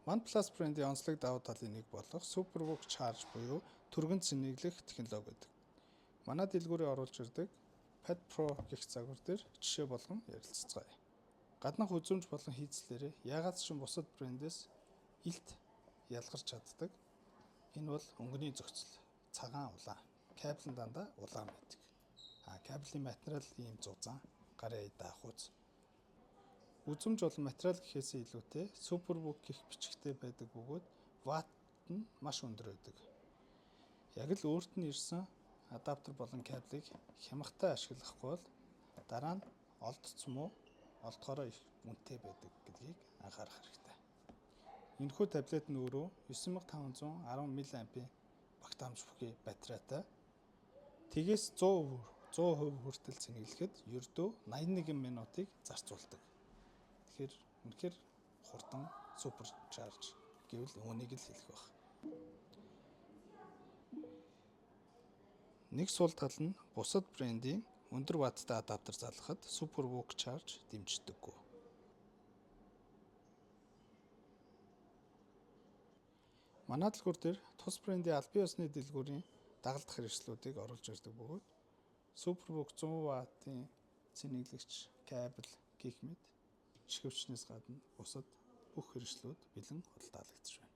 OnePlus брендийн онцлог давуу талын нэг болох SuperVOOC Charge буюу түргэн цэнэглэх технологи гэдэг. Манай дэлгүүрийн оруулж ирдэг Pad Pro гэх загвар дээр жишээ болгон ярилцгаая. Гаднах үзүүмж болон хийцлээрээ яагаад ч бусад брендээс илт ялгарч чаддаг. Энэ бол өнгөний зохицол, цагаан улаан, кабель нь дандаа улаан байдаг. Кабелийн материал ийм зузаан, гарын даахуйц. Үзүүмж болон материал гэхээсээ илүүтэй SuperVOOC гэх бичгтэй байдаг бөгөөд ватт нь маш өндөр байдаг. Яг л өөрт нь ирсэн адаптер болон кабелийг хямгтай ашиглахгүй бол дараа нь олдцсон муу олдохороо их үнэтэй байдаг гэдгийг анхаарах хэрэгтэй. Энэхүү таблет нь өөрөө 9510 мАh багтаамж бүхий батарейтай. Тэгээс 100% хүртэл цэнэглэхэд ердөө 81 минутыг зарцуулдаг. Тэгэхээр үнэхээр хурдан супер чарж гэвэл үүнийг л хэлэх байх. Нэг сул тал нь бусад брендийн өндөр ватттай адаптер залгахад SuperVOOC Charge дэмждэггүй. Манай дэлгүүр дээр тус брендийн албан ёсны дэлгүүрийн дагалдах хэрэгслүүдийг оруулж ирдэг бөгөөд SuperVOOC 100 ваттын цэнэглэгч, кабель гэх мэт шигвчнээс гадна бусад бүх хэрэгслүүд бэлэн худалдаалагдаж байна.